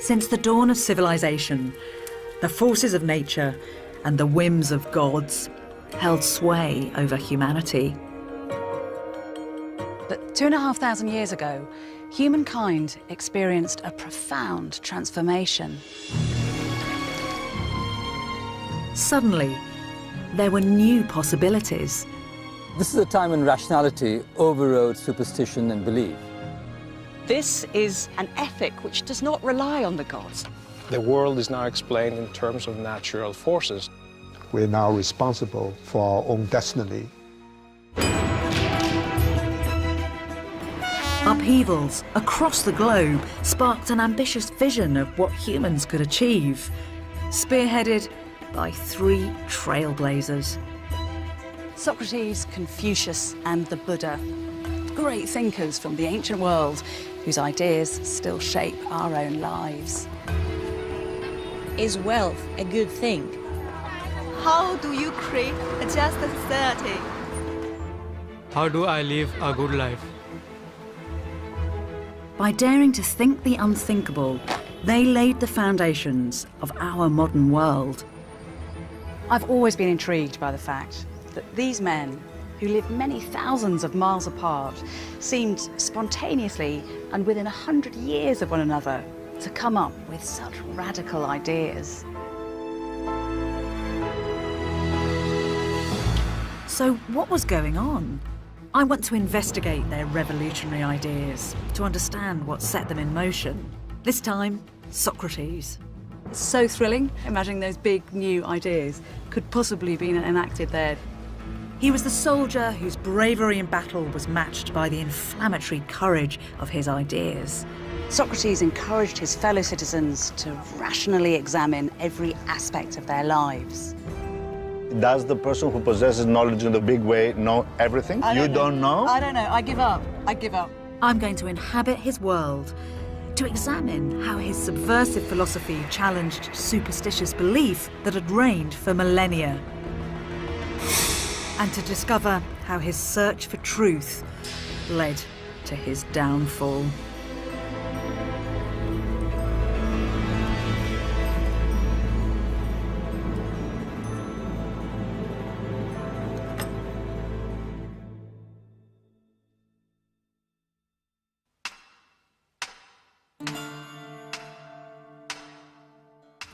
Since the dawn of civilization, the forces of nature and the whims of gods held sway over humanity. But 2,500 years ago, humankind experienced a profound transformation. Suddenly, there were new possibilities. This is a time when rationality overrode superstition and belief. This is an ethic which does not rely on the gods. The world is now explained in terms of natural forces. We're now responsible for our own destiny. Upheavals across the globe sparked an ambitious vision of what humans could achieve, spearheaded by three trailblazers. Socrates, Confucius, and the Buddha, great thinkers from the ancient world whose ideas still shape our own lives. Is wealth a good thing? How do you create a just society? How do I live a good life? By daring to think the unthinkable, they laid the foundations of our modern world. I've always been intrigued by the fact that these men, who lived many thousands of miles apart, seemed spontaneously and within 100 years of one another to come up with such radical ideas. So what was going on? I want to investigate their revolutionary ideas, to understand what set them in motion. This time, Socrates. It's so thrilling, imagining those big new ideas could possibly be enacted there. He was the soldier whose bravery in battle was matched by the inflammatory courage of his ideas. Socrates encouraged his fellow citizens to rationally examine every aspect of their lives. Does the person who possesses knowledge in the big way know everything? You don't know? I don't know. I give up. I give up. I'm going to inhabit his world, to examine how his subversive philosophy challenged superstitious belief that had reigned for millennia, and to discover how his search for truth led to his downfall.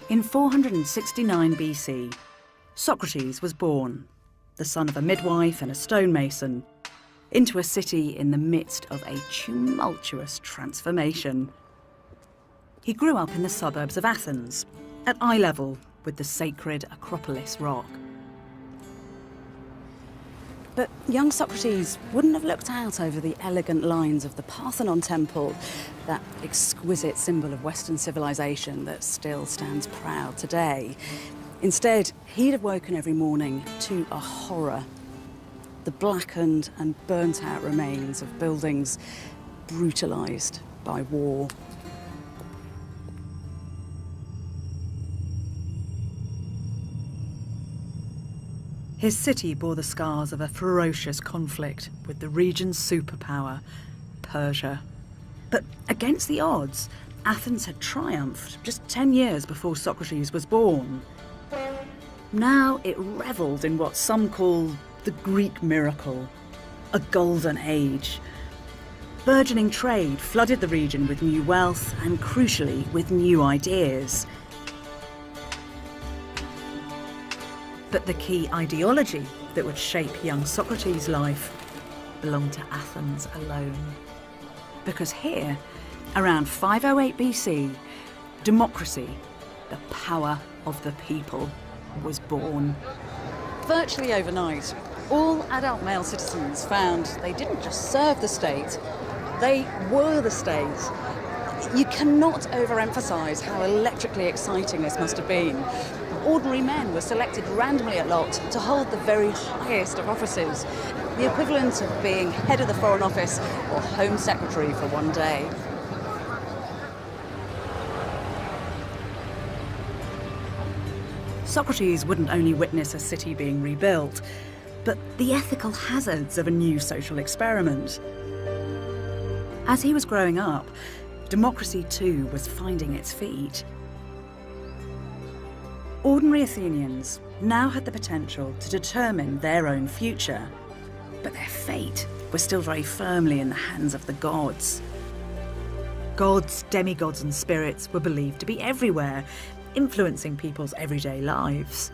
In 469 BC, Socrates was born, the son of a midwife and a stonemason, into a city in the midst of a tumultuous transformation. He grew up in the suburbs of Athens, at eye level with the sacred Acropolis rock. But young Socrates wouldn't have looked out over the elegant lines of the Parthenon temple, that exquisite symbol of Western civilization that still stands proud today. Instead, he'd have woken every morning to a horror: the blackened and burnt-out remains of buildings brutalized by war. His city bore the scars of a ferocious conflict with the region's superpower, Persia. But against the odds, Athens had triumphed just 10 years before Socrates was born. Now it revelled in what some call the Greek miracle, a golden age. Burgeoning trade flooded the region with new wealth and, crucially, with new ideas. But the key ideology that would shape young Socrates' life belonged to Athens alone. Because here, around 508 BC, democracy, the power of the people, was born. Virtually overnight, all adult male citizens found they didn't just serve the state, they were the state. You cannot overemphasize how electrically exciting this must have been. Ordinary men were selected randomly at lot to hold the very highest of offices, the equivalent of being head of the Foreign Office or Home Secretary for one day. Socrates wouldn't only witness a city being rebuilt, but the ethical hazards of a new social experiment. As he was growing up, democracy too was finding its feet. Ordinary Athenians now had the potential to determine their own future, but their fate was still very firmly in the hands of the gods. Gods, demigods and spirits were believed to be everywhere, influencing people's everyday lives.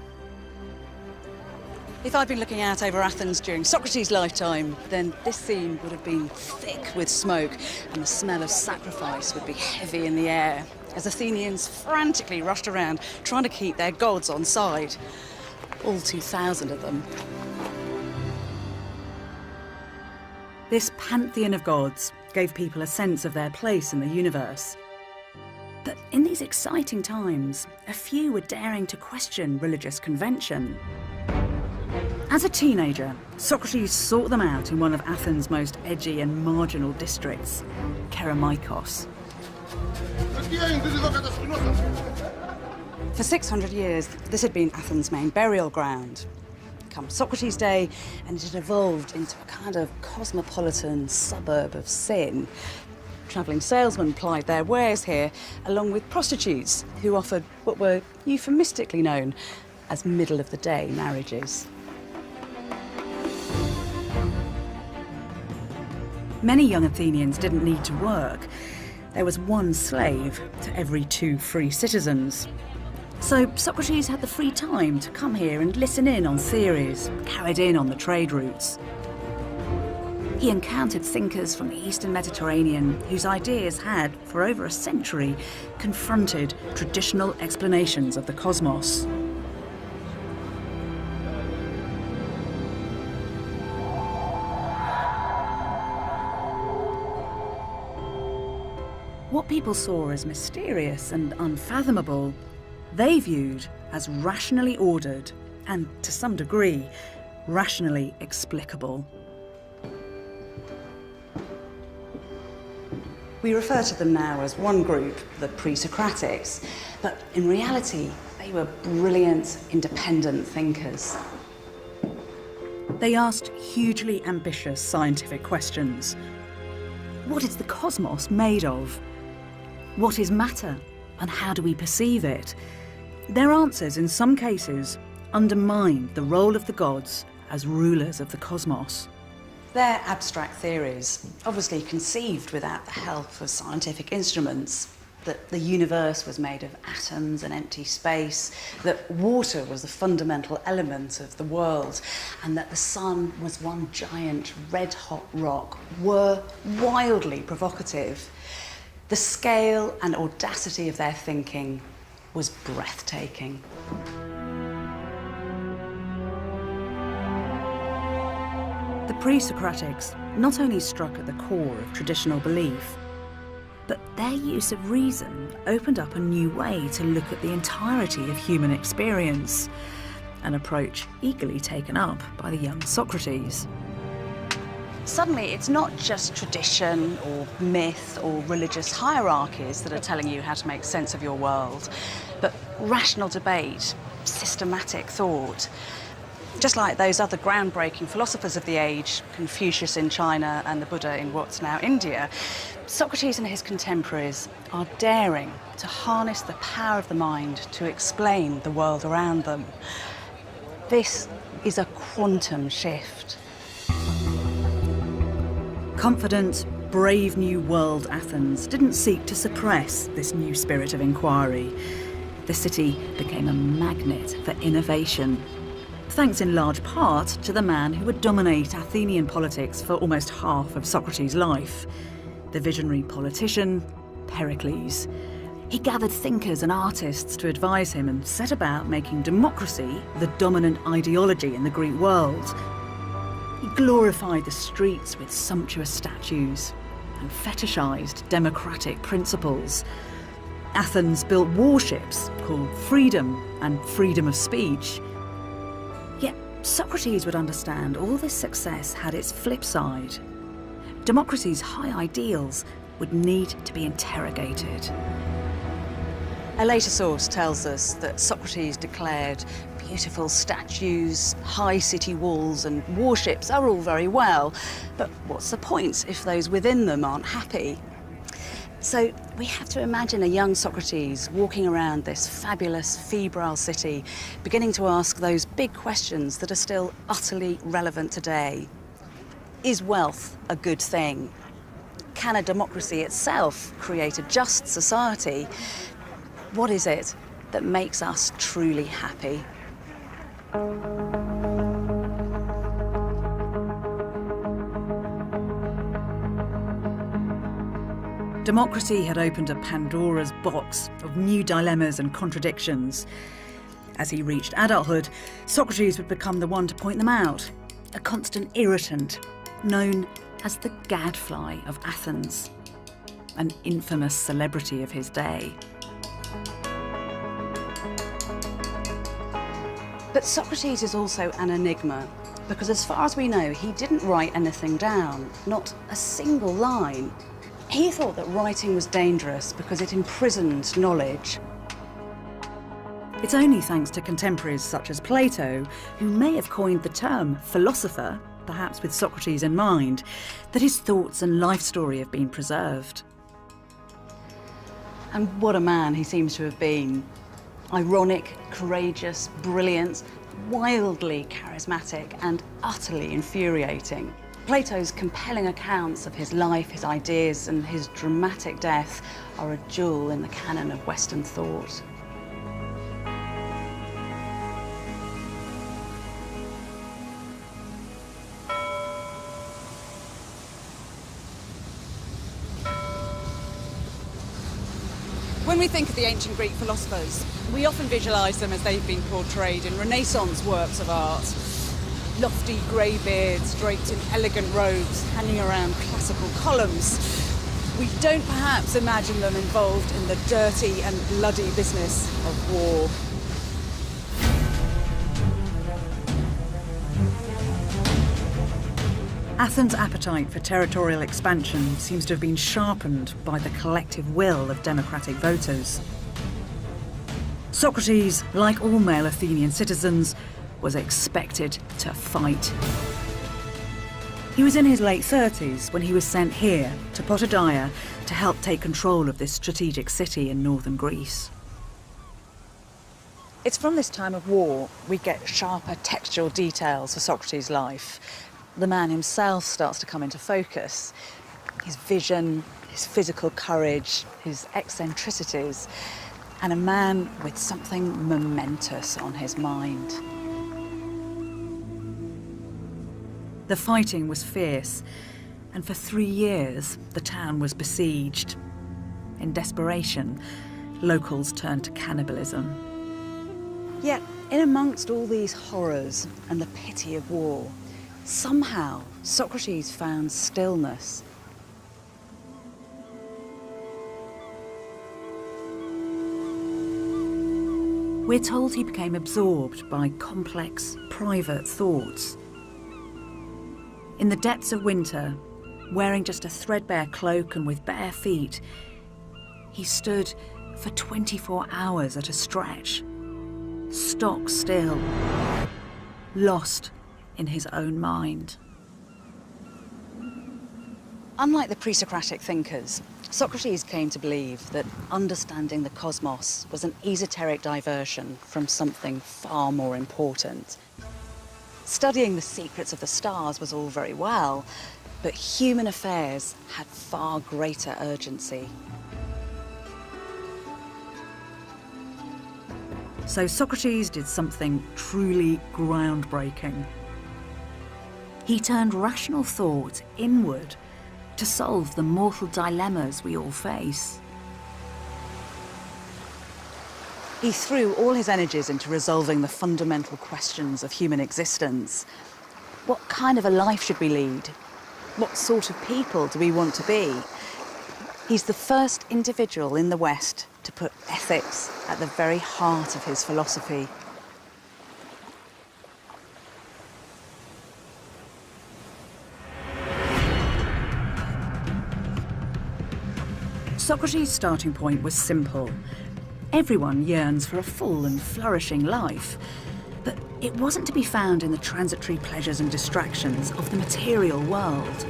If I'd been looking out over Athens during Socrates' lifetime, then this scene would have been thick with smoke and the smell of sacrifice would be heavy in the air as Athenians frantically rushed around trying to keep their gods on side. All 2,000 of them. This pantheon of gods gave people a sense of their place in the universe. But in these exciting times, a few were daring to question religious convention. As a teenager, Socrates sought them out in one of Athens' most edgy and marginal districts, Kerameikos. For 600 years, this had been Athens' main burial ground. Come Socrates' day, and it had evolved into a kind of cosmopolitan suburb of sin. Travelling salesmen plied their wares here, along with prostitutes who offered what were euphemistically known as middle-of-the-day marriages. Many young Athenians didn't need to work. There was one slave to every 2 free citizens. So Socrates had the free time to come here and listen in on theories carried in on the trade routes. He encountered thinkers from the Eastern Mediterranean whose ideas had, for over a century, confronted traditional explanations of the cosmos. What people saw as mysterious and unfathomable, they viewed as rationally ordered and, to some degree, rationally explicable. We refer to them now as one group, the pre-Socratics, but in reality, they were brilliant, independent thinkers. They asked hugely ambitious scientific questions. What is the cosmos made of? What is matter, and how do we perceive it? Their answers, in some cases, undermined the role of the gods as rulers of the cosmos. Their abstract theories, obviously conceived without the help of scientific instruments, that the universe was made of atoms and empty space, that water was the fundamental element of the world, and that the sun was one giant red-hot rock, were wildly provocative. The scale and audacity of their thinking was breathtaking. The pre-Socratics not only struck at the core of traditional belief, but their use of reason opened up a new way to look at the entirety of human experience, an approach eagerly taken up by the young Socrates. Suddenly, it's not just tradition or myth or religious hierarchies that are telling you how to make sense of your world, but rational debate, systematic thought. Just like those other groundbreaking philosophers of the age, Confucius in China and the Buddha in what's now India, Socrates and his contemporaries are daring to harness the power of the mind to explain the world around them. This is a quantum shift. Confident, brave new world Athens didn't seek to suppress this new spirit of inquiry. The city became a magnet for innovation, thanks in large part to the man who would dominate Athenian politics for almost half of Socrates' life, the visionary politician Pericles. He gathered thinkers and artists to advise him and set about making democracy the dominant ideology in the Greek world. He glorified the streets with sumptuous statues and fetishised democratic principles. Athens built warships called freedom and freedom of speech. Yet Socrates would understand all this success had its flip side. Democracy's high ideals would need to be interrogated. A later source tells us that Socrates declared beautiful statues, high city walls and warships are all very well, but what's the point if those within them aren't happy? So we have to imagine a young Socrates walking around this fabulous, febrile city, beginning to ask those big questions that are still utterly relevant today. Is wealth a good thing? Can a democracy itself create a just society? What is it that makes us truly happy? Democracy had opened a Pandora's box of new dilemmas and contradictions. As he reached adulthood, Socrates would become the one to point them out, a constant irritant, known as the gadfly of Athens, an infamous celebrity of his day. But Socrates is also an enigma, because as far as we know, he didn't write anything down, not a single line. He thought that writing was dangerous because it imprisoned knowledge. It's only thanks to contemporaries such as Plato, who may have coined the term philosopher, perhaps with Socrates in mind, that his thoughts and life story have been preserved. And what a man he seems to have been. Ironic, courageous, brilliant, wildly charismatic, and utterly infuriating. Plato's compelling accounts of his life, his ideas, and his dramatic death are a jewel in the canon of Western thought. When we think of the ancient Greek philosophers, we often visualise them as they've been portrayed in Renaissance works of art. Lofty grey beards draped in elegant robes hanging around classical columns. We don't perhaps imagine them involved in the dirty and bloody business of war. Athens' appetite for territorial expansion seems to have been sharpened by the collective will of democratic voters. Socrates, like all male Athenian citizens, was expected to fight. He was in his late 30s when he was sent here to Potidæa to help take control of this strategic city in northern Greece. It's from this time of war we get sharper textual details of Socrates' life. The man himself starts to come into focus. His vision, his physical courage, his eccentricities, and a man with something momentous on his mind. The fighting was fierce, and for 3 years the town was besieged. In desperation, locals turned to cannibalism. Yet, in amongst all these horrors and the pity of war, somehow Socrates found stillness. We're told he became absorbed by complex, private thoughts. In the depths of winter, wearing just a threadbare cloak and with bare feet, he stood for 24 hours at a stretch, stock still, lost in his own mind. Unlike the pre-Socratic thinkers, Socrates came to believe that understanding the cosmos was an esoteric diversion from something far more important. Studying the secrets of the stars was all very well, but human affairs had far greater urgency. So Socrates did something truly groundbreaking. He turned rational thought inward to solve the mortal dilemmas we all face. He threw all his energies into resolving the fundamental questions of human existence. What kind of a life should we lead? What sort of people do we want to be? He's the first individual in the West to put ethics at the very heart of his philosophy. Socrates' starting point was simple. Everyone yearns for a full and flourishing life, but it wasn't to be found in the transitory pleasures and distractions of the material world.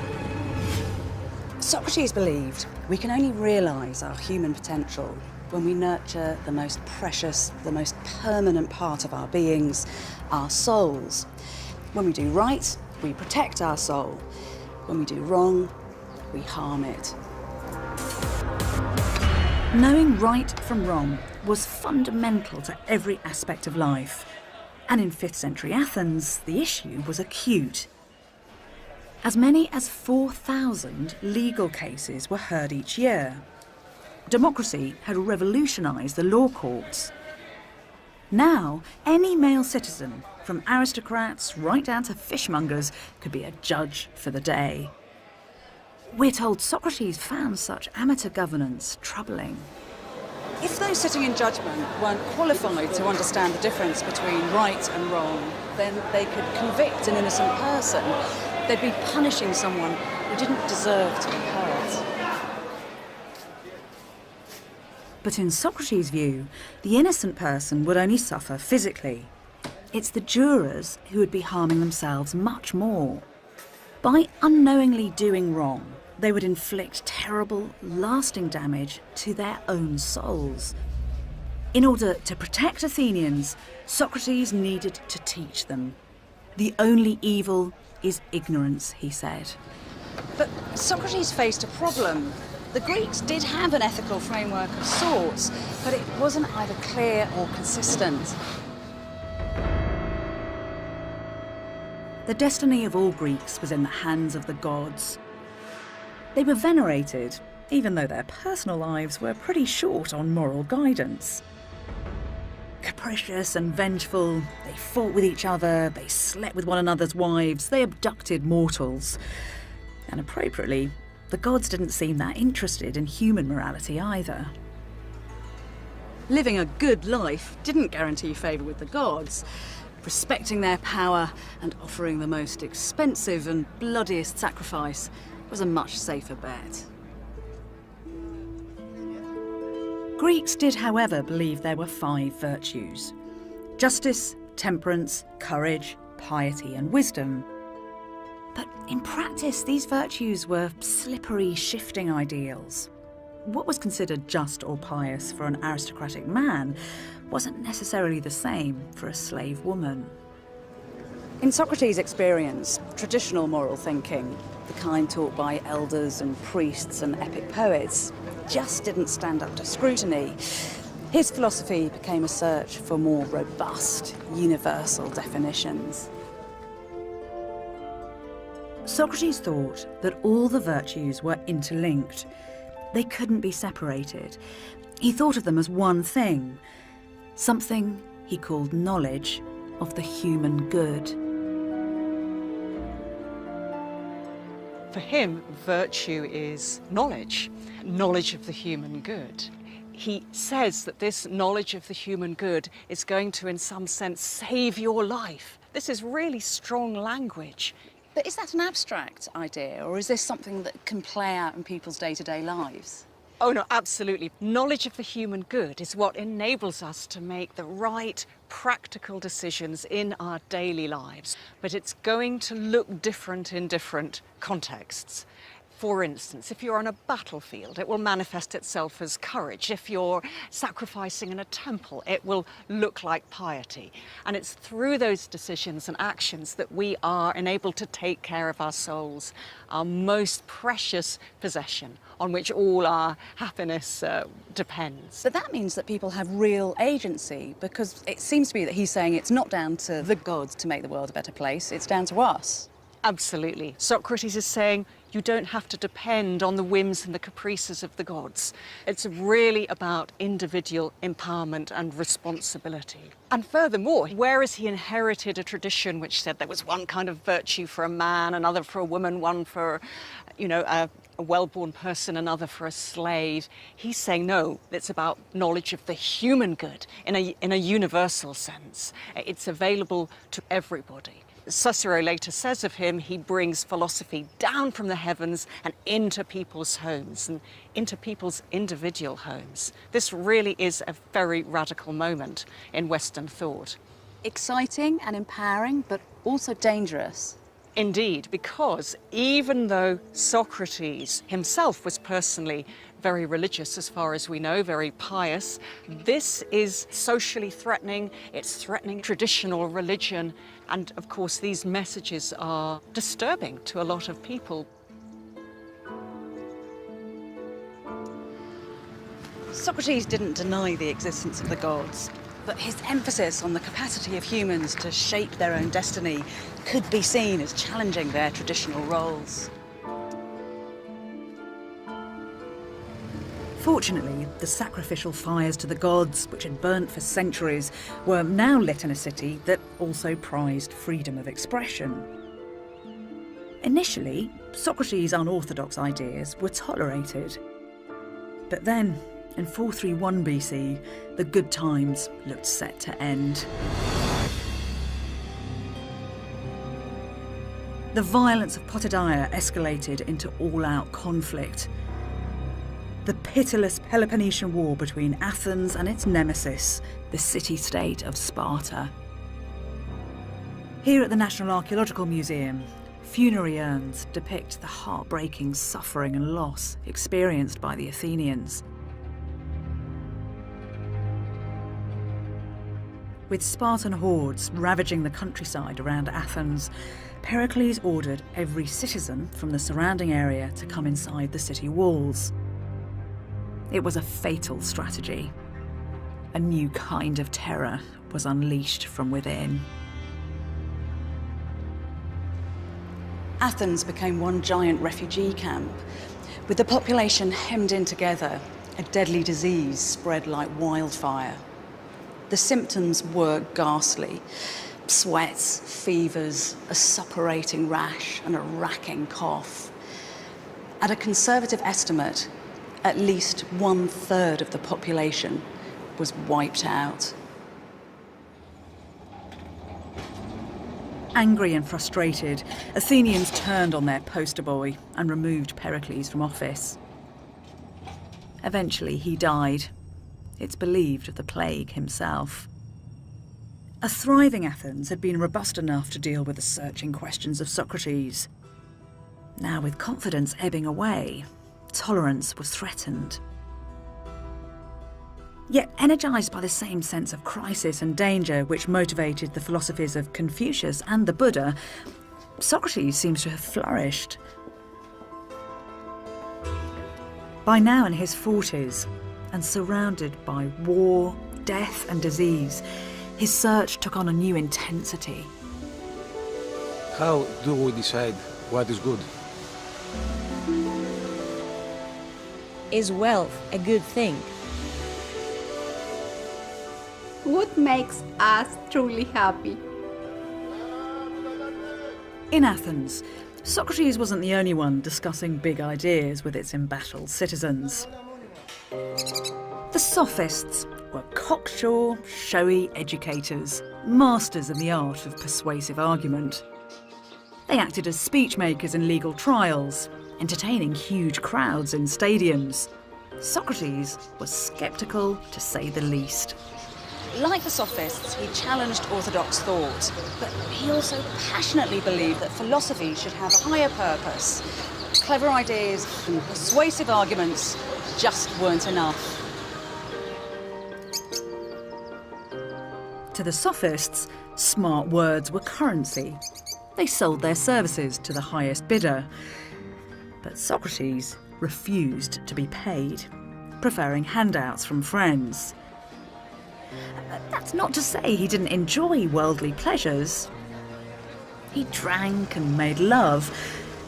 Socrates believed we can only realise our human potential when we nurture the most precious, the most permanent part of our beings, our souls. When we do right, we protect our soul. When we do wrong, we harm it. Knowing right from wrong was fundamental to every aspect of life. And in 5th century Athens, the issue was acute. As many as 4,000 legal cases were heard each year. Democracy had revolutionised the law courts. Now, any male citizen, from aristocrats right down to fishmongers, could be a judge for the day. We're told Socrates found such amateur governance troubling. If those sitting in judgment weren't qualified to understand the difference between right and wrong, then they could convict an innocent person. They'd be punishing someone who didn't deserve to be hurt. But in Socrates' view, the innocent person would only suffer physically. It's the jurors who would be harming themselves much more. By unknowingly doing wrong, they would inflict terrible, lasting damage to their own souls. In order to protect Athenians, Socrates needed to teach them. The only evil is ignorance, he said. But Socrates faced a problem. The Greeks did have an ethical framework of sorts, but it wasn't either clear or consistent. The destiny of all Greeks was in the hands of the gods. They were venerated, even though their personal lives were pretty short on moral guidance. Capricious and vengeful, they fought with each other, they slept with one another's wives, they abducted mortals. And appropriately, the gods didn't seem that interested in human morality either. Living a good life didn't guarantee favour with the gods. Respecting their power and offering the most expensive and bloodiest sacrifice was a much safer bet. Greeks did, however, believe there were 5 virtues: justice, temperance, courage, piety and wisdom. But in practice, these virtues were slippery, shifting ideals. What was considered just or pious for an aristocratic man wasn't necessarily the same for a slave woman. In Socrates' experience, traditional moral thinking, the kind taught by elders and priests and epic poets, just didn't stand up to scrutiny. His philosophy became a search for more robust, universal definitions. Socrates thought that all the virtues were interlinked. They couldn't be separated. He thought of them as one thing, something he called knowledge of the human good. For him, virtue is knowledge of the human good. He says that this knowledge of the human good is going to, in some sense, save your life. This is really strong language. But is that an abstract idea, or is this something that can play out in people's day-to-day lives? Oh no, absolutely. Knowledge of the human good is what enables us to make the right practical decisions in our daily lives. But it's going to look different in different contexts. For instance, if you're on a battlefield, it will manifest itself as courage. If you're sacrificing in a temple, it will look like piety. And it's through those decisions and actions that we are enabled to take care of our souls, our most precious possession, on which all our happiness depends. But that means that people have real agency, because it seems to be that he's saying it's not down to the gods to make the world a better place, it's down to us. Absolutely. Socrates is saying you don't have to depend on the whims and the caprices of the gods. It's really about individual empowerment and responsibility. And furthermore, whereas he inherited a tradition which said there was one kind of virtue for a man, another for a woman, one for, a well-born person, another for a slave, he's saying no, it's about knowledge of the human good in a universal sense. It's available to everybody. Cicero later says of him, he brings philosophy down from the heavens and into people's homes and into people's individual homes. This really is a very radical moment in Western thought. Exciting and empowering, but also dangerous. Indeed, because even though Socrates himself was personally very religious, as far as we know, very pious, this is socially threatening, it's threatening traditional religion, and of course these messages are disturbing to a lot of people. Socrates didn't deny the existence of the gods, but his emphasis on the capacity of humans to shape their own destiny could be seen as challenging their traditional roles. Fortunately, the sacrificial fires to the gods, which had burnt for centuries, were now lit in a city that also prized freedom of expression. Initially, Socrates' unorthodox ideas were tolerated. But then, in 431 BC, the good times looked set to end. The violence of Potidæa escalated into all-out conflict. The pitiless Peloponnesian War between Athens and its nemesis, the city-state of Sparta. Here at the National Archaeological Museum, funerary urns depict the heartbreaking suffering and loss experienced by the Athenians. With Spartan hordes ravaging the countryside around Athens, Pericles ordered every citizen from the surrounding area to come inside the city walls. It was a fatal strategy. A new kind of terror was unleashed from within. Athens became one giant refugee camp. With the population hemmed in together, a deadly disease spread like wildfire. The symptoms were ghastly. Sweats, fevers, a suppurating rash and a racking cough. At a conservative estimate, at least 1/3 of the population was wiped out. Angry and frustrated, Athenians turned on their poster boy and removed Pericles from office. Eventually, he died. It's believed of the plague himself. A thriving Athens had been robust enough to deal with the searching questions of Socrates. Now, with confidence ebbing away, tolerance was threatened. Yet, energised by the same sense of crisis and danger which motivated the philosophies of Confucius and the Buddha, Socrates seems to have flourished. By now in his 40s, and surrounded by war, death and disease, his search took on a new intensity. How do we decide what is good? Is wealth a good thing? What makes us truly happy? In Athens, Socrates wasn't the only one discussing big ideas with its embattled citizens. The sophists were cocksure, showy educators, masters in the art of persuasive argument. They acted as speech makers in legal trials, entertaining huge crowds in stadiums. Socrates was sceptical, to say the least. Like the sophists, he challenged orthodox thought, but he also passionately believed that philosophy should have a higher purpose. Clever ideas and persuasive arguments just weren't enough. To the sophists, smart words were currency. They sold their services to the highest bidder. But Socrates refused to be paid, preferring handouts from friends. That's not to say he didn't enjoy worldly pleasures. He drank and made love,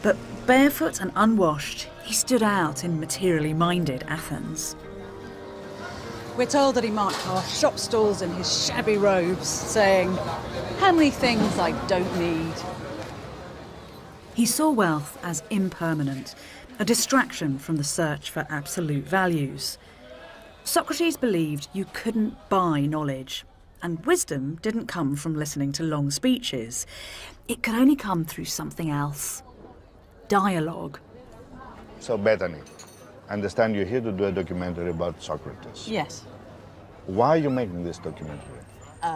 but barefoot and unwashed, he stood out in materially minded Athens. We're told that he marked past shop stalls in his shabby robes, saying, "How many things I don't need." He saw wealth as impermanent, a distraction from the search for absolute values. Socrates believed you couldn't buy knowledge, and wisdom didn't come from listening to long speeches. It could only come through something else. Dialogue. So, Bethany, I understand you're here to do a documentary about Socrates. Yes. Why are you making this documentary?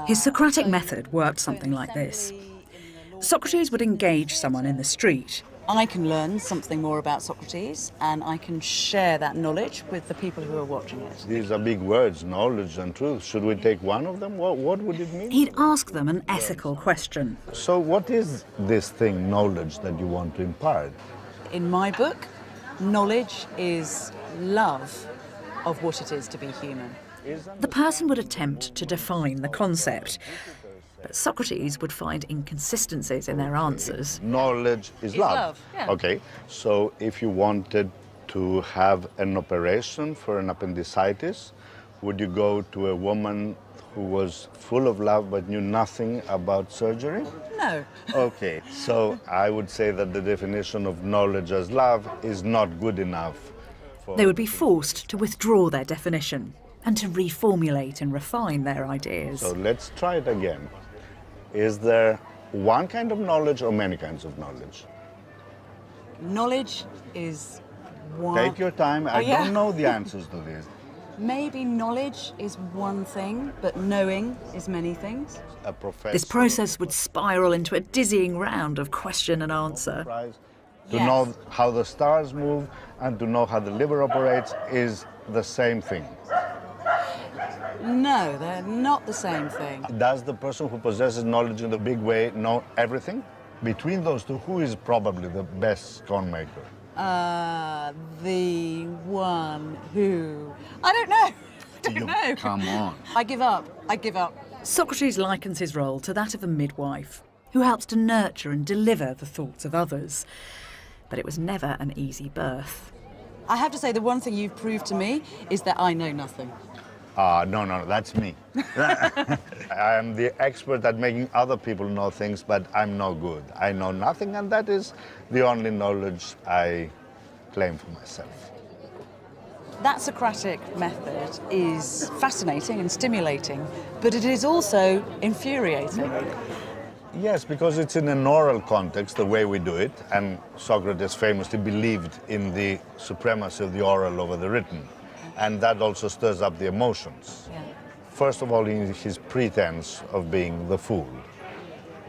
His Socratic method worked something like this. Socrates would engage someone in the street. I can learn something more about Socrates and I can share that knowledge with the people who are watching it. These are big words, knowledge and truth. Should we take one of them? What would it mean? He'd ask them an ethical question. So what is this thing, knowledge, that you want to impart? In my book, knowledge is love of what it is to be human. The person would attempt to define the concept, but Socrates would find inconsistencies in their answers. Knowledge is love. Yeah. Okay, so if you wanted to have an operation for an appendicitis, would you go to a woman who was full of love but knew nothing about surgery? No. Okay, so I would say that the definition of knowledge as love is not good enough. They would be forced to withdraw their definition and to reformulate and refine their ideas. So let's try it again. Is there one kind of knowledge or many kinds of knowledge? Knowledge is one... Take your time. I yeah. don't know the answers to this. Maybe knowledge is one thing, but knowing is many things. A professor. This process would spiral into a dizzying round of question and answer. To know how the stars move and to know how the liver operates is the same thing. No, they're not the same thing. Does the person who possesses knowledge in the big way know everything? Between those two, who is probably the best scone maker? The one who... I don't know. I don't know. Come on. I give up. I give up. Socrates likens his role to that of a midwife who helps to nurture and deliver the thoughts of others. But it was never an easy birth. I have to say, the one thing you've proved to me is that I know nothing. No, that's me. I am the expert at making other people know things, but I'm no good. I know nothing, and that is the only knowledge I claim for myself. That Socratic method is fascinating and stimulating, but it is also infuriating. Yes, because it's in an oral context, the way we do it, and Socrates famously believed in the supremacy of the oral over the written, and that also stirs up the emotions. Yeah. First of all, in his pretense of being the fool,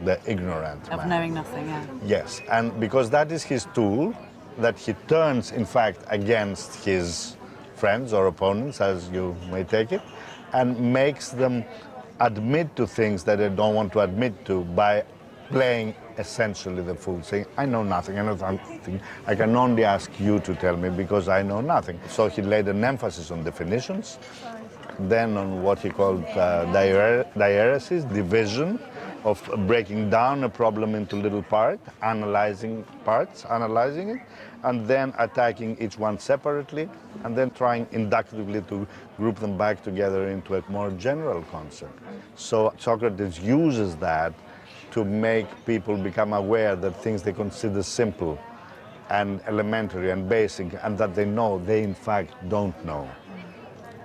the ignorant Of man. knowing nothing, yeah. Yes, and because that is his tool, that he turns, in fact, against his friends or opponents, as you may take it, and makes them admit to things that they don't want to admit to by playing essentially the fool, saying, I know nothing, I know nothing. I can only ask you to tell me because I know nothing. So he laid an emphasis on definitions, then on what he called diaresis, division, of breaking down a problem into little parts, analyzing it, and then attacking each one separately, and then trying inductively to group them back together into a more general concept. So Socrates uses that to make people become aware that things they consider simple and elementary and basic, and that they know, they in fact don't know.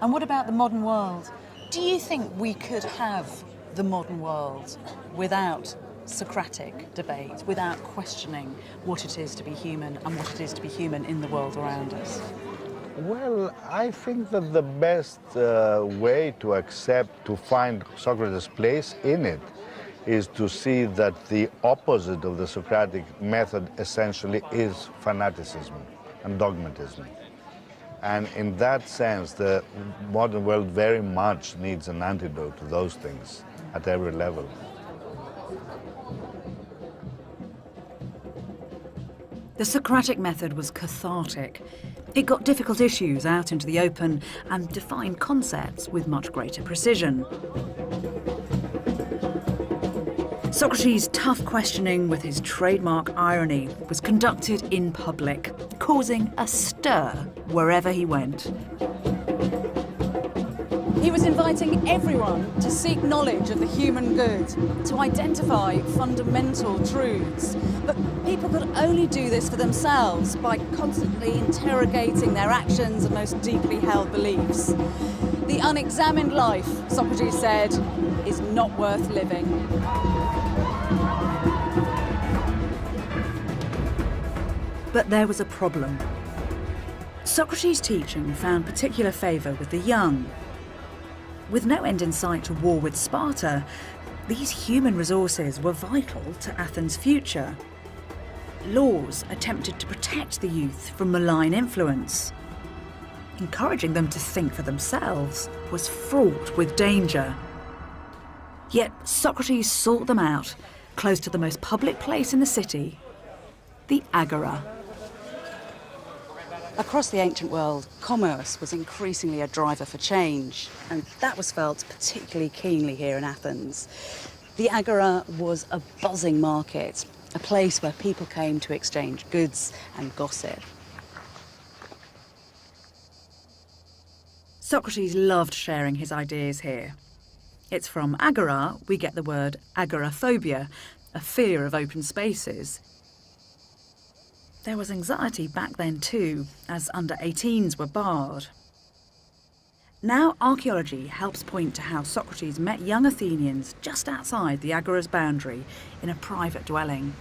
And what about the modern world? Do you think we could have the modern world without Socratic debate, without questioning what it is to be human and what it is to be human in the world around us? Well, I think that the best way to accept, to find Socrates' place in it, is to see that the opposite of the Socratic method essentially is fanaticism and dogmatism. And in that sense, the modern world very much needs an antidote to those things at every level. The Socratic method was cathartic. It got difficult issues out into the open and defined concepts with much greater precision. Socrates' tough questioning with his trademark irony was conducted in public, causing a stir wherever he went. He was inviting everyone to seek knowledge of the human good, to identify fundamental truths. But people could only do this for themselves by constantly interrogating their actions and most deeply held beliefs. The unexamined life, Socrates said, is not worth living. But there was a problem. Socrates' teaching found particular favour with the young. With no end in sight to war with Sparta, These human resources were vital to Athens' future. Laws attempted to protect the youth from malign influence. Encouraging them to think for themselves was fraught with danger. Yet Socrates sought them out, close to the most public place in the city, the Agora. Across the ancient world, commerce was increasingly a driver for change, and that was felt particularly keenly here in Athens. The Agora was a buzzing market, a place where people came to exchange goods and gossip. Socrates loved sharing his ideas here. It's from agora we get the word agoraphobia, a fear of open spaces. There was anxiety back then too, as under-18s were barred. Now archaeology helps point to how Socrates met young Athenians just outside the agora's boundary in a private dwelling.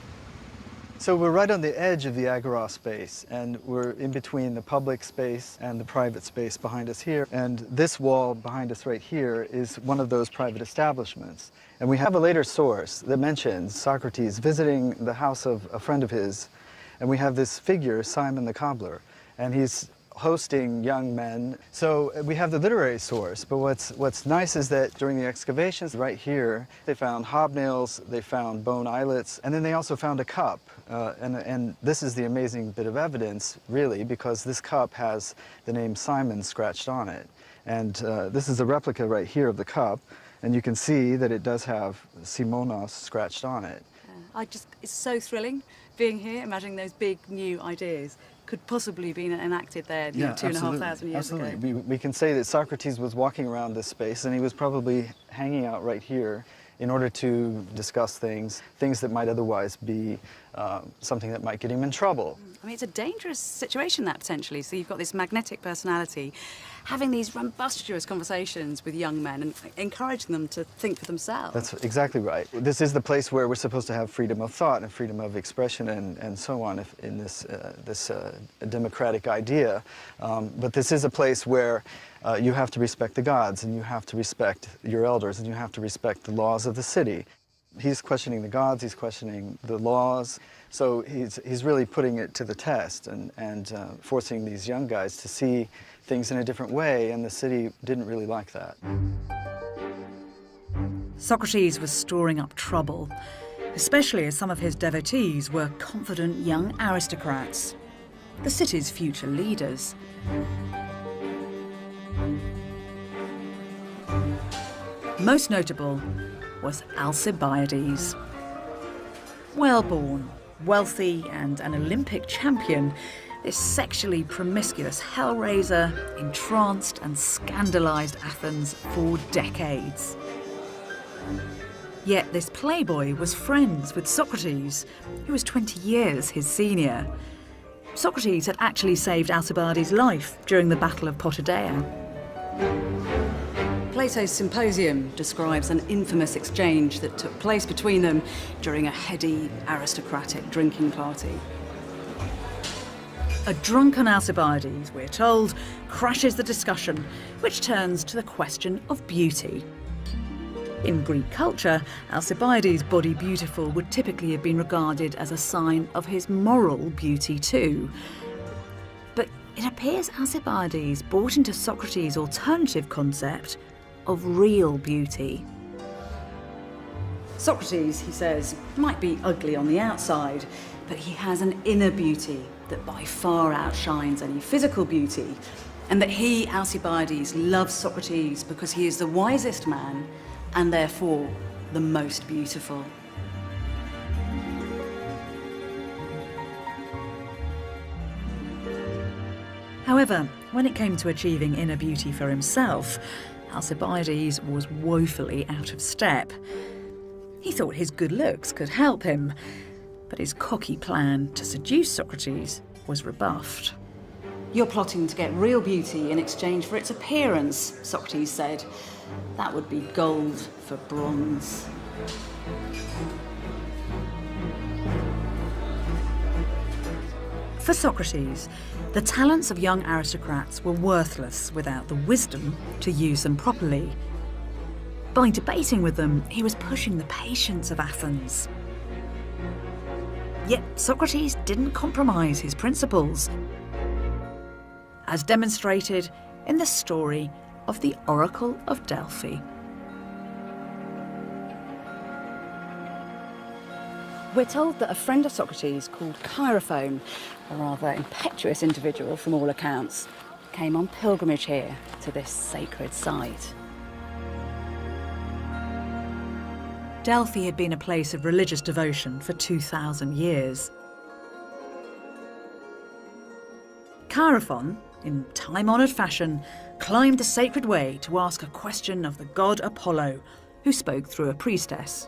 So we're right on the edge of the agora space, and we're in between the public space and the private space behind us here. And this wall behind us right here is one of those private establishments. And we have a later source that mentions Socrates visiting the house of a friend of his, and we have this figure, Simon the cobbler, and he's hosting young men. So we have the literary source, but what's nice is that during the excavations right here, they found hobnails, they found bone eyelets, and then they also found a cup. And this is the amazing bit of evidence, really, because this cup has the name Simon scratched on it. And this is a replica right here of the cup, and you can see that it does have Simonos scratched on it. It's so thrilling being here, imagining those big new ideas could possibly have been enacted there 2,500 years ago. We can say that Socrates was walking around this space, and he was probably hanging out right here in order to discuss things that might otherwise be something that might get him in trouble. I mean, it's a dangerous situation, that, potentially. So you've got this magnetic personality having these rumbustious conversations with young men and encouraging them to think for themselves. That's exactly right. This is the place where we're supposed to have freedom of thought and freedom of expression and so on in this democratic idea. But this is a place where you have to respect the gods, and you have to respect your elders, and you have to respect the laws of the city. He's questioning the gods, he's questioning the laws, so he's really putting it to the test and forcing these young guys to see things in a different way, and the city didn't really like that. Socrates was storing up trouble, especially as some of his devotees were confident young aristocrats, the city's future leaders. Most notable was Alcibiades. Well-born, wealthy, and an Olympic champion, this sexually promiscuous hellraiser entranced and scandalised Athens for decades. Yet this playboy was friends with Socrates, who was 20 years his senior. Socrates had actually saved Alcibiades' life during the Battle of Potidaea. Plato's Symposium describes an infamous exchange that took place between them during a heady, aristocratic drinking party. A drunken Alcibiades, we're told, crashes the discussion, which turns to the question of beauty. In Greek culture, Alcibiades' body beautiful would typically have been regarded as a sign of his moral beauty too. But it appears Alcibiades bought into Socrates' alternative concept of real beauty. Socrates, he says, might be ugly on the outside, but he has an inner beauty that by far outshines any physical beauty, and that he, Alcibiades, loves Socrates because he is the wisest man and therefore the most beautiful. However, when it came to achieving inner beauty for himself, Alcibiades was woefully out of step. He thought his good looks could help him, but his cocky plan to seduce Socrates was rebuffed. You're plotting to get real beauty in exchange for its appearance, Socrates said. That would be gold for bronze. For Socrates, the talents of young aristocrats were worthless without the wisdom to use them properly. By debating with them, he was pushing the patience of Athens. Yet Socrates didn't compromise his principles, as demonstrated in the story of the Oracle of Delphi. We're told that a friend of Socrates called Chaerephon, a rather impetuous individual from all accounts, came on pilgrimage here to this sacred site. Delphi had been a place of religious devotion for 2,000 years. Chaerephon, in time-honoured fashion, climbed the sacred way to ask a question of the god Apollo, who spoke through a priestess.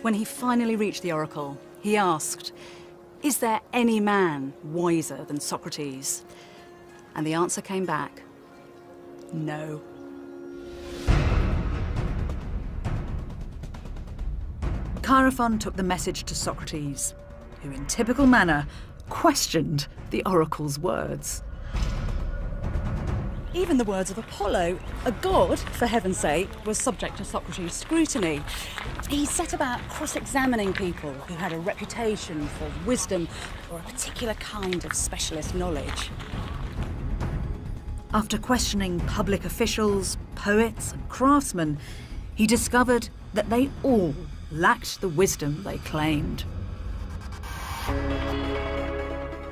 When he finally reached the oracle, he asked, "Is there any man wiser than Socrates?" And the answer came back, no. Chaerephon took the message to Socrates, who in typical manner questioned the oracle's words. Even the words of Apollo, a god, for heaven's sake, was subject to Socrates' scrutiny. He set about cross-examining people who had a reputation for wisdom or a particular kind of specialist knowledge. After questioning public officials, poets and craftsmen, he discovered that they all lacked the wisdom they claimed.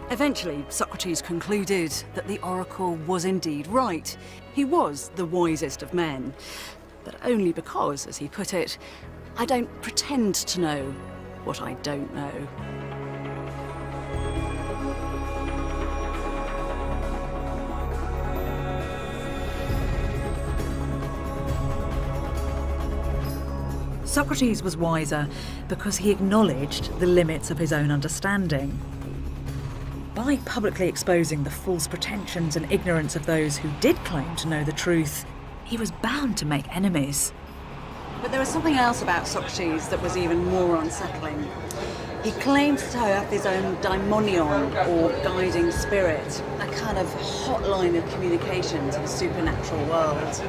Eventually, Socrates concluded that the oracle was indeed right. He was the wisest of men, but only because, as he put it, I don't pretend to know what I don't know. Socrates was wiser because he acknowledged the limits of his own understanding. By publicly exposing the false pretensions and ignorance of those who did claim to know the truth, he was bound to make enemies. But there was something else about Socrates that was even more unsettling. He claimed to have his own daimonion, or guiding spirit, a kind of hotline of communication to the supernatural world.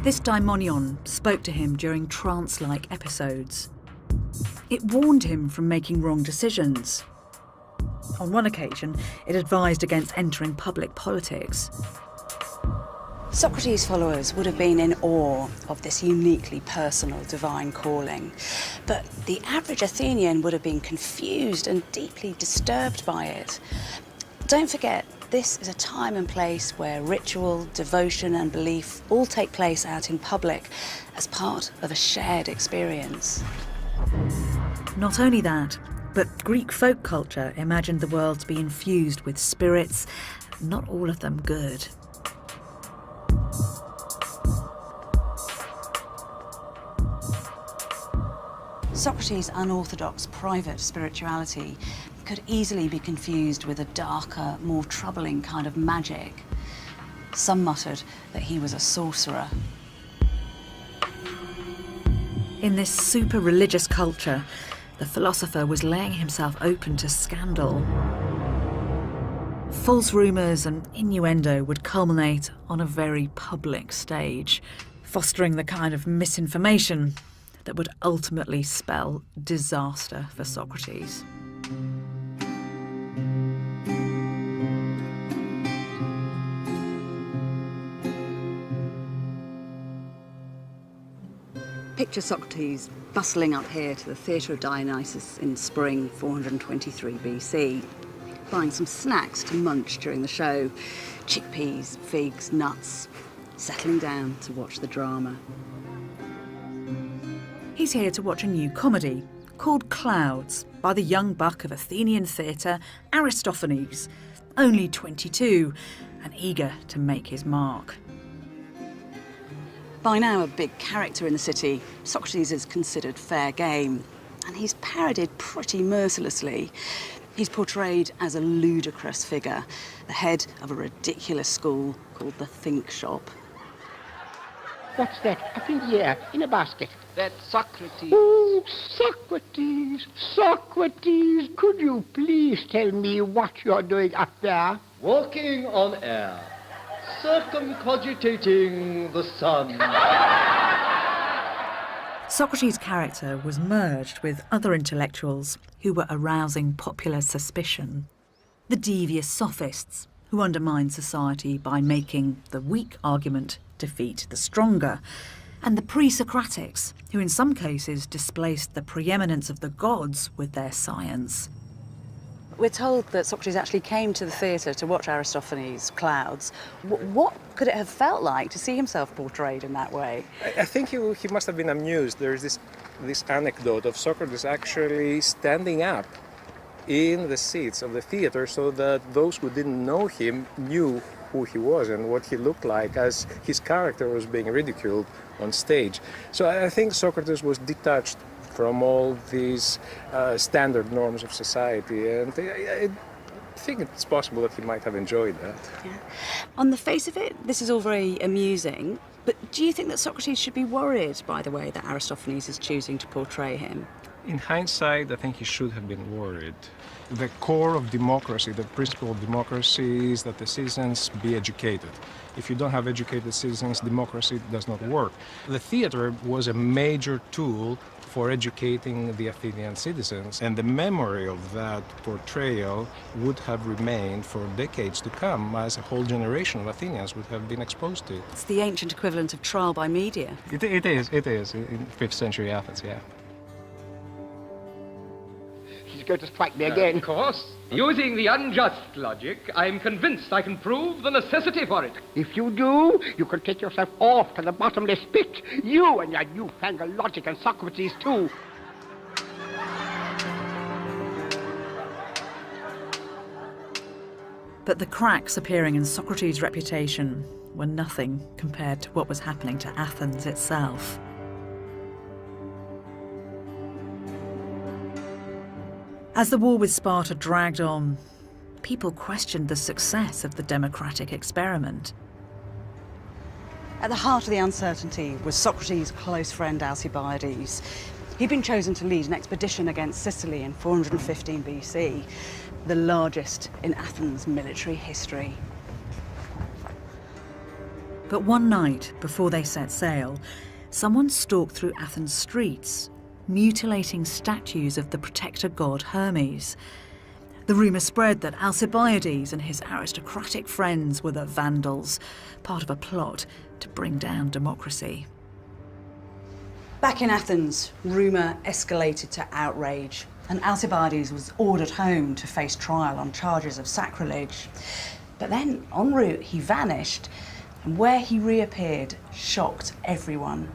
This daimonion spoke to him during trance-like episodes. It warned him from making wrong decisions. On one occasion, it advised against entering public politics. Socrates' followers would have been in awe of this uniquely personal divine calling, but the average Athenian would have been confused and deeply disturbed by it. Don't forget, this is a time and place where ritual, devotion and belief all take place out in public as part of a shared experience. Not only that, but Greek folk culture imagined the world to be infused with spirits, not all of them good. Socrates' unorthodox private spirituality could easily be confused with a darker, more troubling kind of magic. Some muttered that he was a sorcerer. In this super-religious culture, the philosopher was laying himself open to scandal. False rumours and innuendo would culminate on a very public stage, fostering the kind of misinformation that would ultimately spell disaster for Socrates. Picture Socrates bustling up here to the Theatre of Dionysus in spring 423 BC, buying some snacks to munch during the show, chickpeas, figs, nuts, settling down to watch the drama. He's here to watch a new comedy called Clouds by the young buck of Athenian theatre, Aristophanes, only 22 and eager to make his mark. By now a big character in the city, Socrates is considered fair game, and he's parodied pretty mercilessly. He's portrayed as a ludicrous figure, the head of a ridiculous school called the Think Shop. What's that? Up in the air, in a basket. That's Socrates. Oh, Socrates! Socrates! Could you please tell me what you're doing up there? Walking on air. Circumcogitating the sun. Socrates' character was merged with other intellectuals who were arousing popular suspicion. The devious sophists, who undermined society by making the weak argument defeat the stronger, and the pre-Socratics, who in some cases displaced the preeminence of the gods with their science. We're told that Socrates actually came to the theatre to watch Aristophanes' Clouds. What could it have felt like to see himself portrayed in that way? I think he must have been amused. There's this anecdote of Socrates actually standing up in the seats of the theatre so that those who didn't know him knew who he was and what he looked like as his character was being ridiculed on stage. So I think Socrates was detached from all these standard norms of society, and I think it's possible that he might have enjoyed that. Yeah. On the face of it, this is all very amusing, but do you think that Socrates should be worried by the way that Aristophanes is choosing to portray him? In hindsight, I think he should have been worried. The core of democracy, the principle of democracy is that the citizens be educated. If you don't have educated citizens, democracy does not work. The theater was a major tool for educating the Athenian citizens, and the memory of that portrayal would have remained for decades to come, as a whole generation of Athenians would have been exposed to it. It's the ancient equivalent of trial by media. It is, in 5th century Athens, yeah. He's going to strike me again. Of course. Using the unjust logic, I'm convinced I can prove the necessity for it. If you do, you can take yourself off to the bottomless pit. You and your newfangled logic, and Socrates too. But the cracks appearing in Socrates' reputation were nothing compared to what was happening to Athens itself. As the war with Sparta dragged on, people questioned the success of the democratic experiment. At the heart of the uncertainty was Socrates' close friend Alcibiades. He'd been chosen to lead an expedition against Sicily in 415 BC, the largest in Athens' military history. But one night before they set sail, someone stalked through Athens' streets, mutilating statues of the protector god Hermes. The rumour spread that Alcibiades and his aristocratic friends were the vandals, part of a plot to bring down democracy. Back in Athens, rumour escalated to outrage, and Alcibiades was ordered home to face trial on charges of sacrilege. But then, en route, he vanished, and where he reappeared shocked everyone.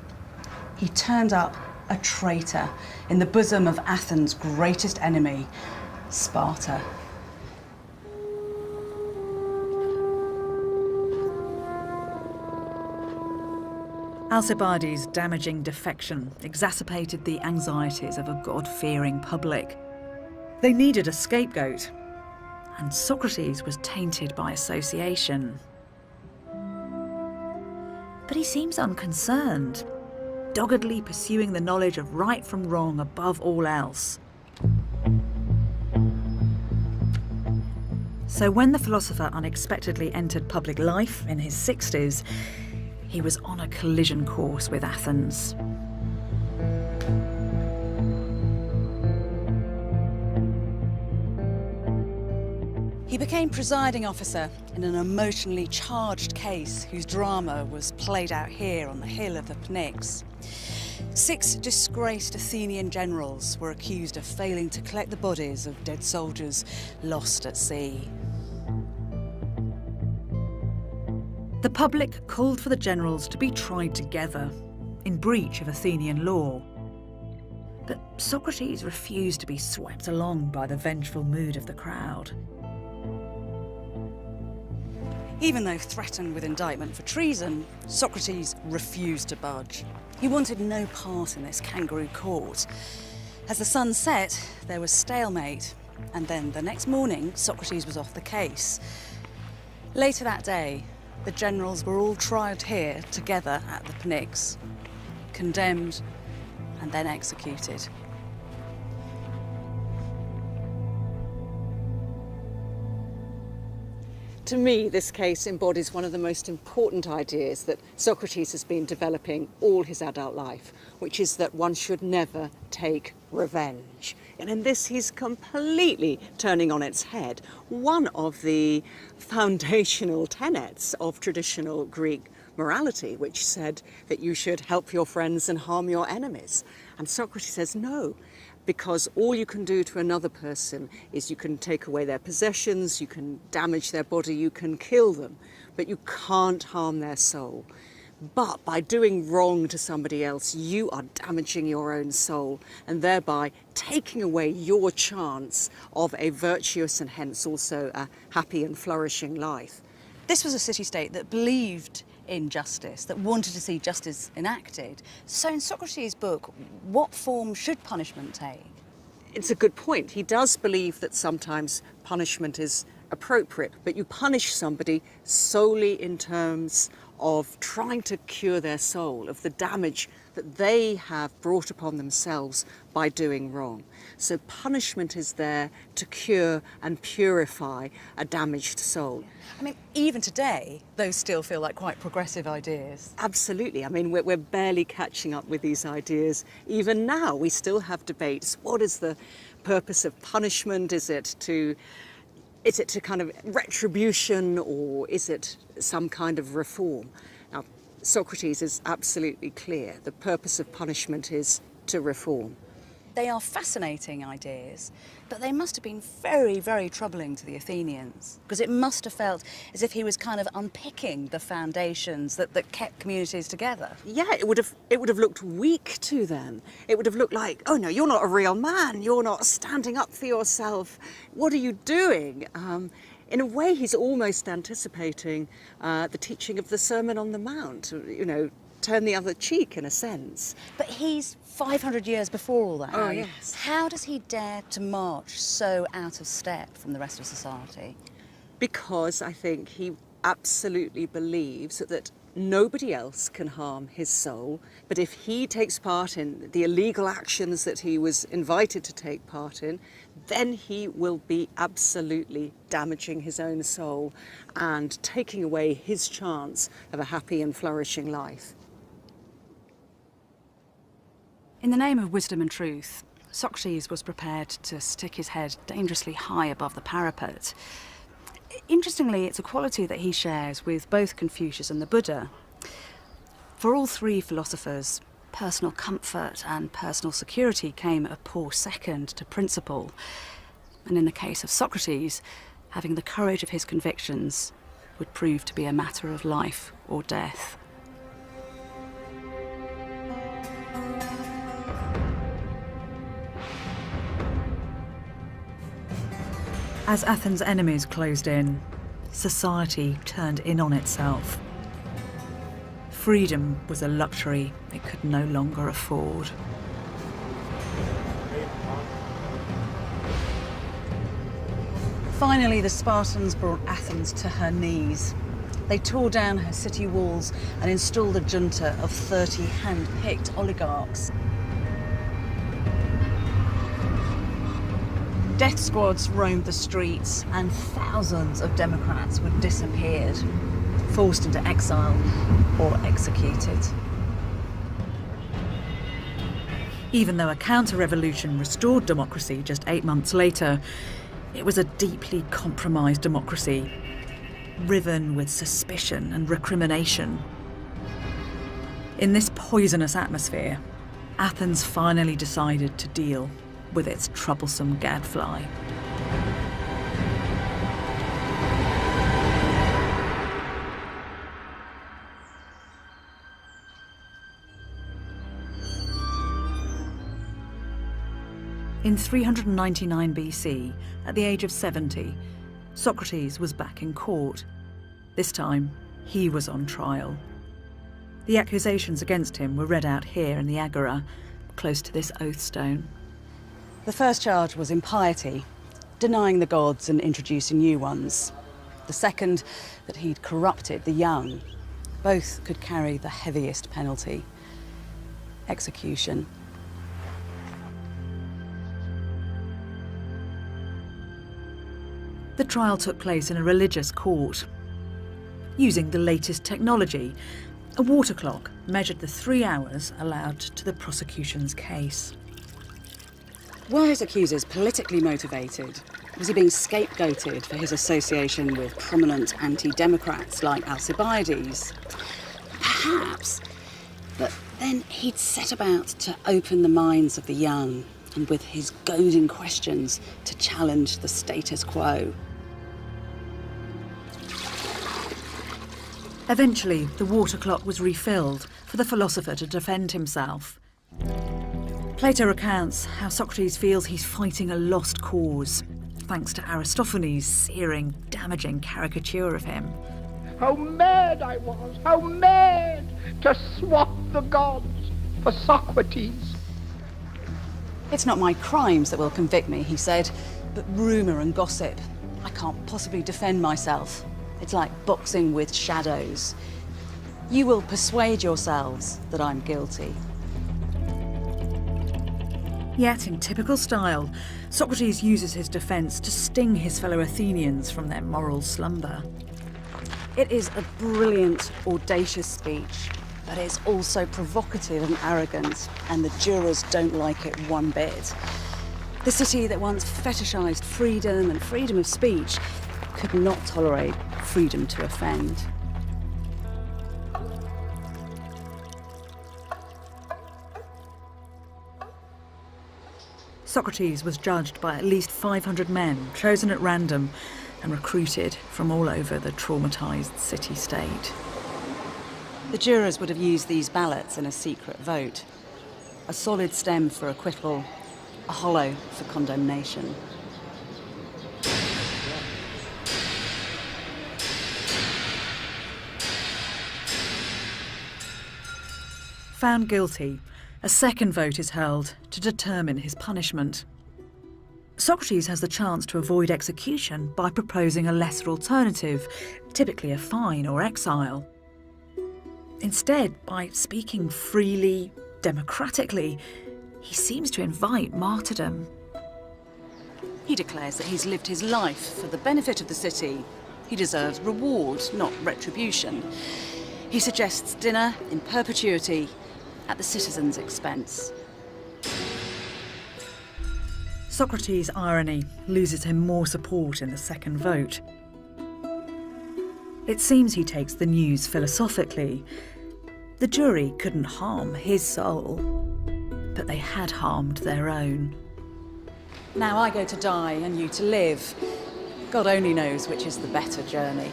He turned up a traitor in the bosom of Athens' greatest enemy, Sparta. Alcibiades' damaging defection exacerbated the anxieties of a God-fearing public. They needed a scapegoat, and Socrates was tainted by association. But he seems unconcerned, doggedly pursuing the knowledge of right from wrong above all else. So when the philosopher unexpectedly entered public life in his 60s, he was on a collision course with Athens. He became presiding officer in an emotionally charged case whose drama was played out here on the hill of the Pnyx. 6 disgraced Athenian generals were accused of failing to collect the bodies of dead soldiers lost at sea. The public called for the generals to be tried together, in breach of Athenian law. But Socrates refused to be swept along by the vengeful mood of the crowd. Even though threatened with indictment for treason, Socrates refused to budge. He wanted no part in this kangaroo court. As the sun set, there was stalemate, and then the next morning, Socrates was off the case. Later that day, The generals were all tried here together at the Pnyx, condemned and then executed. To me, this case embodies one of the most important ideas that Socrates has been developing all his adult life, which is that one should never take revenge. And in this, he's completely turning on its head one of the foundational tenets of traditional Greek morality, which said that you should help your friends and harm your enemies. And Socrates says no, because all you can do to another person is you can take away their possessions, you can damage their body, you can kill them, but you can't harm their soul. But by doing wrong to somebody else, you are damaging your own soul and thereby taking away your chance of a virtuous and hence also a happy and flourishing life. This was a city-state that believed in justice, that wanted to see justice enacted. So in Socrates' book, what form should punishment take? It's a good point. He does believe that sometimes punishment is appropriate, but you punish somebody solely in terms of trying to cure their soul, of the damage that they have brought upon themselves by doing wrong. So punishment is there to cure and purify a damaged soul. I mean, even today, those still feel like quite progressive ideas. Absolutely. I mean, we're barely catching up with these ideas. Even now, we still have debates. What is the purpose of punishment? Is it to kind of retribution, or is it some kind of reform? Now, Socrates is absolutely clear. The purpose of punishment is to reform. They are fascinating ideas, but they must have been very, very troubling to the Athenians, because it must have felt as if he was kind of unpicking the foundations that kept communities together. Yeah, it would have looked weak to them. It would have looked like, oh no, you're not a real man. You're not standing up for yourself. What are you doing? In a way, he's almost anticipating the teaching of the Sermon on the Mount, you know, turn the other cheek in a sense. But he's 500 years before all that. Oh, yes. How does he dare to march so out of step from the rest of society? Because I think he absolutely believes that nobody else can harm his soul, but if he takes part in the illegal actions that he was invited to take part in, then he will be absolutely damaging his own soul and taking away his chance of a happy and flourishing life. In the name of wisdom and truth, Socrates was prepared to stick his head dangerously high above the parapet. Interestingly, it's a quality that he shares with both Confucius and the Buddha. For all three philosophers, personal comfort and personal security came a poor second to principle. And in the case of Socrates, having the courage of his convictions would prove to be a matter of life or death. As Athens' enemies closed in, society turned in on itself. Freedom was a luxury it could no longer afford. Finally, the Spartans brought Athens to her knees. They tore down her city walls and installed a junta of 30 hand-picked oligarchs. Death squads roamed the streets and thousands of Democrats were disappeared, forced into exile or executed. Even though a counter-revolution restored democracy just 8 months later, it was a deeply compromised democracy, riven with suspicion and recrimination. In this poisonous atmosphere, Athens finally decided to deal with its troublesome gadfly. In 399 BC, at the age of 70, Socrates was back in court. This time, he was on trial. The accusations against him were read out here in the Agora, close to this oath stone. The first charge was impiety, denying the gods and introducing new ones. The second, that he'd corrupted the young. Both could carry the heaviest penalty: execution. The trial took place in a religious court. Using the latest technology, a water clock measured the 3 hours allowed to the prosecution's case. Were his accusers politically motivated? Was he being scapegoated for his association with prominent anti-democrats like Alcibiades? Perhaps. But then he'd set about to open the minds of the young, and with his goading questions to challenge the status quo. Eventually, the water clock was refilled for the philosopher to defend himself. Plato recounts how Socrates feels he's fighting a lost cause, thanks to Aristophanes' searing, damaging caricature of him. How mad I was, how mad to swap the gods for Socrates. It's not my crimes that will convict me, he said, but rumour and gossip. I can't possibly defend myself. It's like boxing with shadows. You will persuade yourselves that I'm guilty. Yet, in typical style, Socrates uses his defence to sting his fellow Athenians from their moral slumber. It is a brilliant, audacious speech, but it's also provocative and arrogant, and the jurors don't like it one bit. The city that once fetishised freedom and freedom of speech could not tolerate freedom to offend. Socrates was judged by at least 500 men, chosen at random and recruited from all over the traumatised city-state. The jurors would have used these ballots in a secret vote. A solid stem for acquittal, a hollow for condemnation. Found guilty, a second vote is held to determine his punishment. Socrates has the chance to avoid execution by proposing a lesser alternative, typically a fine or exile. Instead, by speaking freely, democratically, he seems to invite martyrdom. He declares that he's lived his life for the benefit of the city. He deserves reward, not retribution. He suggests dinner in perpetuity at the citizens' expense. Socrates' irony loses him more support in the second vote. It seems he takes the news philosophically. The jury couldn't harm his soul, but they had harmed their own. Now I go to die and you to live. God only knows which is the better journey.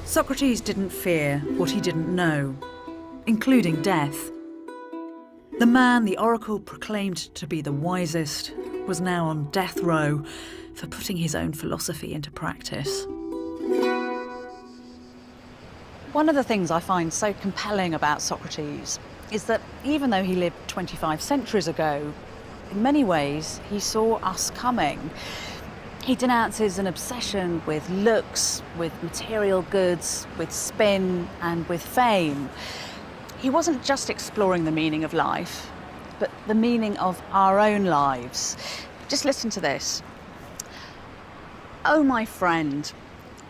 Socrates didn't fear what he didn't know, including death. The man the oracle proclaimed to be the wisest was now on death row for putting his own philosophy into practice. One of the things I find so compelling about Socrates is that even though he lived 25 centuries ago, in many ways he saw us coming. He denounces an obsession with looks, with material goods, with spin and with fame. He wasn't just exploring the meaning of life, but the meaning of our own lives. Just listen to this. Oh, my friend,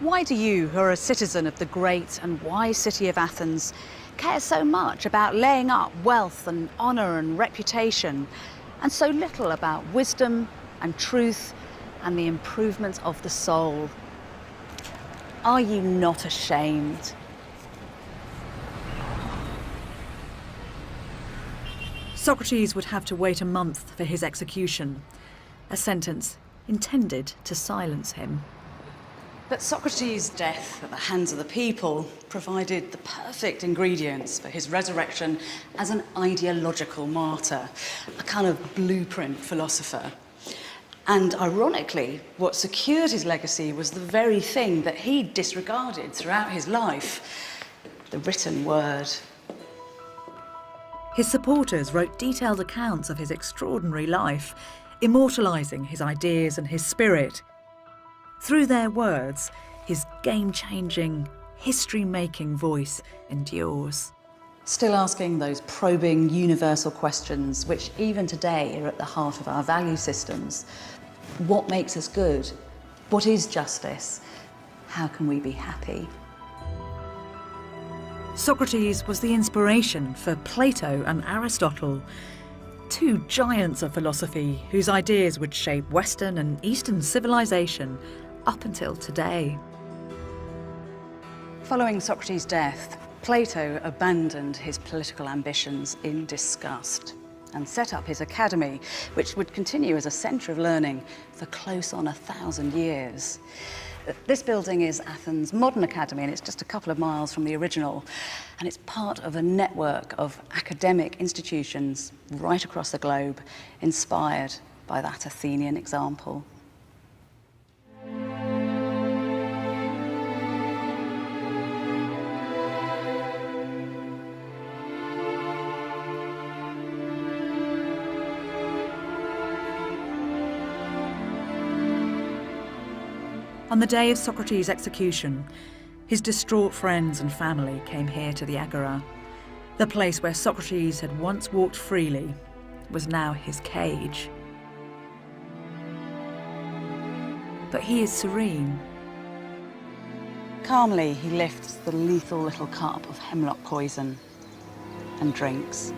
why do you, who are a citizen of the great and wise city of Athens, care so much about laying up wealth and honour and reputation, and so little about wisdom and truth and the improvement of the soul? Are you not ashamed? Socrates would have to wait a month for his execution, a sentence intended to silence him. But Socrates' death at the hands of the people provided the perfect ingredients for his resurrection as an ideological martyr, a kind of blueprint philosopher. And ironically, what secured his legacy was the very thing that he disregarded throughout his life: the written word. His supporters wrote detailed accounts of his extraordinary life, immortalising his ideas and his spirit. Through their words, his game-changing, history-making voice endures. Still asking those probing, universal questions, which even today are at the heart of our value systems. What makes us good? What is justice? How can we be happy? Socrates was the inspiration for Plato and Aristotle, two giants of philosophy whose ideas would shape Western and Eastern civilization up until today. Following Socrates' death, Plato abandoned his political ambitions in disgust and set up his academy, which would continue as a centre of learning for close on 1,000 years. This building is Athens' modern academy, and it's just a couple of miles from the original, and it's part of a network of academic institutions right across the globe, inspired by that Athenian example. On the day of Socrates' execution, his distraught friends and family came here to the Agora. The place where Socrates had once walked freely was now his cage. But he is serene. Calmly, he lifts the lethal little cup of hemlock poison and drinks.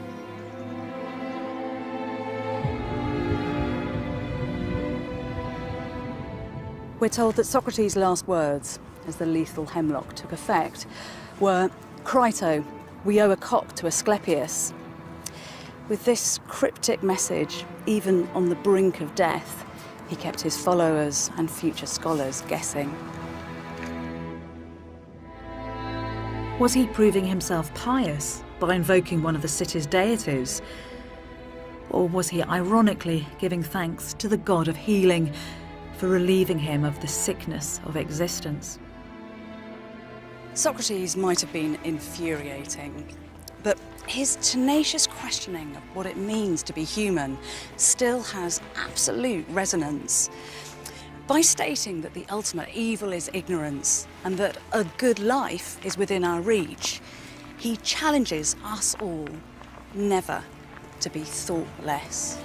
We're told that Socrates' last words, as the lethal hemlock took effect, were, "Crito, we owe a cop to Asclepius." With this cryptic message, even on the brink of death, he kept his followers and future scholars guessing. Was he proving himself pious by invoking one of the city's deities? Or was he ironically giving thanks to the god of healing for relieving him of the sickness of existence? Socrates might have been infuriating, but his tenacious questioning of what it means to be human still has absolute resonance. By stating that the ultimate evil is ignorance and that a good life is within our reach, he challenges us all never to be thoughtless.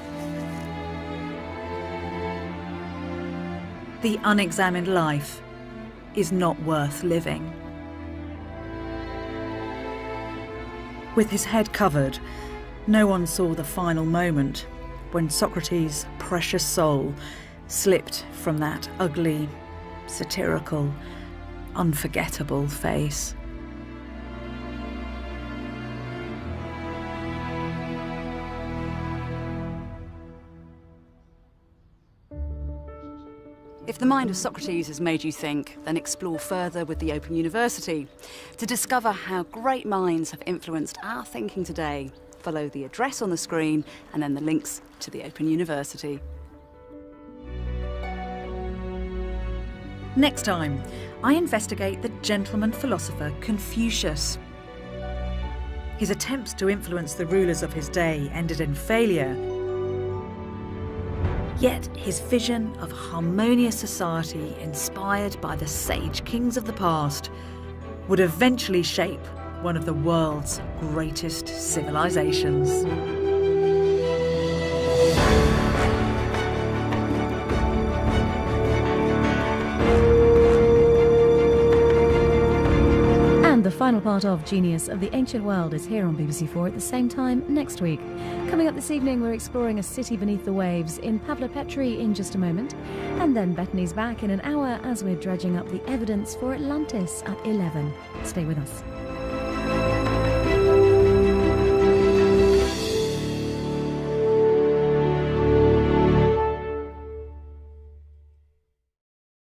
The unexamined life is not worth living. With his head covered, no one saw the final moment when Socrates' precious soul slipped from that ugly, satirical, unforgettable face. If the mind of Socrates has made you think, then explore further with the Open University. To discover how great minds have influenced our thinking today, follow the address on the screen and then the links to the Open University. Next time, I investigate the gentleman philosopher Confucius. His attempts to influence the rulers of his day ended in failure. Yet his vision of harmonious society inspired by the sage kings of the past would eventually shape one of the world's greatest civilizations. And the final part of Genius of the Ancient World is here on BBC4 at the same time next week. Coming up this evening, we're exploring a city beneath the waves in Pavlopetri in just a moment. And then Bethany's back in an hour as we're dredging up the evidence for Atlantis at 11. Stay with us.